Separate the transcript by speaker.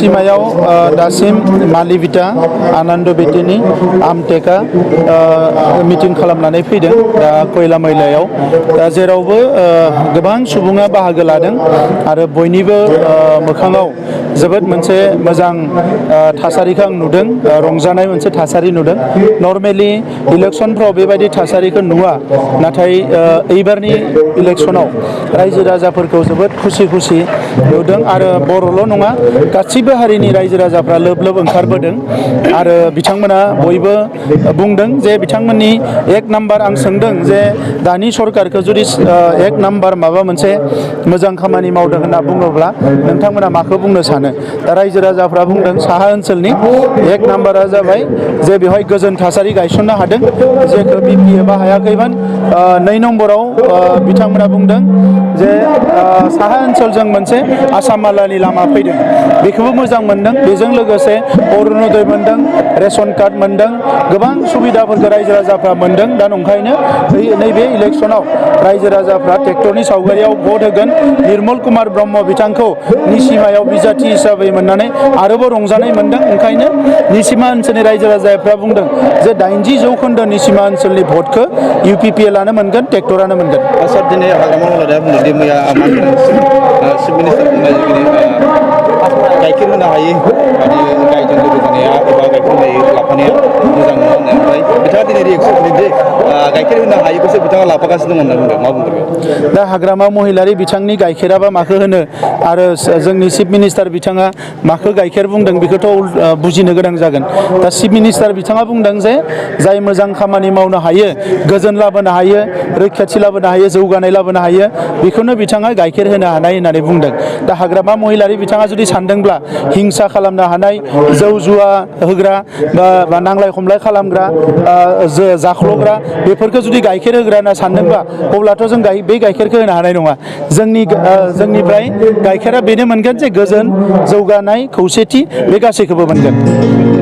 Speaker 1: निसिमायाव दासिम मालिबिटा आनन्द बेटेनि आमटेका मिटिं खालामनानै फैदों दा खयला मैलायाव दा जेरावबो गोबां सुबुङा बाहागो लादों आरो बयनिबो मोखाङाव जोबोद मोनसे मोजां थासारिखौ आं नुदों रंजानाय मोनसे थासारि नुदों नर्मेलि इलेक्सनफ्राव बेबायदि थासारिखौ नुवा नाथाय एबारनि इलेक्सनाव रायजो राजाफोरखौ जोबोद खुसि नुदों आरो बर'ल' नङा गासैबो हारिनि रायजो राजाफ्रा लोब लोब ओंखारबोदों आरो बिथांमोना बयबो बुंदों जे बिथांमोननि एक नाम्बार आं सोंदों जे दानि सरकारखौ जुदि एक नाम्बार माबा मोनसे मोजां खामानि मावदों होनना बुङोब्ला नोंथांमोना माखौ बुंनो सानो दा रायजो राजाफ्रा बुंदों साहा ओनसोलनि एक नाम्बारा जाबाय जे बेवहाय गोजोन थासारि गायसननो हादों जेखौ बिपिएफआ हायाखैमोन नै नम्बराव बिथांमोना बुंदों जे साहा ओनसोलजों मोनसे आसाम मालानि लामा फैदों बेखौबो मोजां मोनदों बेजों लोगोसे अरुणोदय मोनदों रेशन कार्ड मोनदों गोबां सुबिदाफोरखौ रायजो राजाफ्रा मोनदों दा नंखायनो नैबे इलेक्सनाव रायजो राजाफ्रा ट्रेक्टरनि सावगारियाव भट होगोन निर्मल कुमार ब्रह्म बिथांखौ निसिमायाव बिजाथि हिसाबै मोननानै आरोबाव रंजानाय मोनदों ओंखायनो निसिमा ओनसोलनि रायजो राजाफ्रा बुंदों जे 80% निसिमा ओनसोलनि भटखौ UPPLआनो मोनगोन ट्रेक्टरानो मोनगोन
Speaker 2: सार दिनै हाग्रामा महिलारिया बुंदों दि मैया चिफ मिनिस्टार बुंनाय गाइखेर होनो हायै माने गायजों लोगो जानाया एबा गाइखेर होनाय लाफानाया मोजां नङा होननाय ओमफ्राय बिथाङा दिनै रिएक्सन होदों जे गाइखेर होनो हायैखौसो बिथाङा लाफागासिनो दं होनना बुंदों मा बुंदों
Speaker 1: दा हाग्रामा महिलारि बिथांनि गाइखेराबा माखौ होनो आरो जोंनि चिफ मिनिस्टार बिथाङा माखौ गाइखेर बुंदों बेखौथ' बुजिनो गोनां जागोन दा चिफ मिनिस्टार बिथाङा बुंदों जे जाय मोजां खामानि मावनो हायो गोजोन लाबोनो हायो रैखाथि लाबोनो हायो जौगानाय लाबोनो हायो बेखौनो बिथाङा गाइखेर होनो हानाय होननानै बुंदों दा हाग्रामा महिलारि बिथाङा जुदि सानदोंब्ला हिंसा खालामनो हानाय जौ जुवा होग्रा बा नांलाय खमलाय खालामग्रा जाख्ल'ग्रा बेफोरखौ जुदि गाइखेर होग्रा होनना सानदोंब्ला अब्लाथ' जों बे गाइखेरखौ होनो हानाय नङा जोंनिफ्राय गाइखेरा बेनो मोनगोन जे गोजोन जौगानाय खौसेथि बे गासैखौबो मोनगोन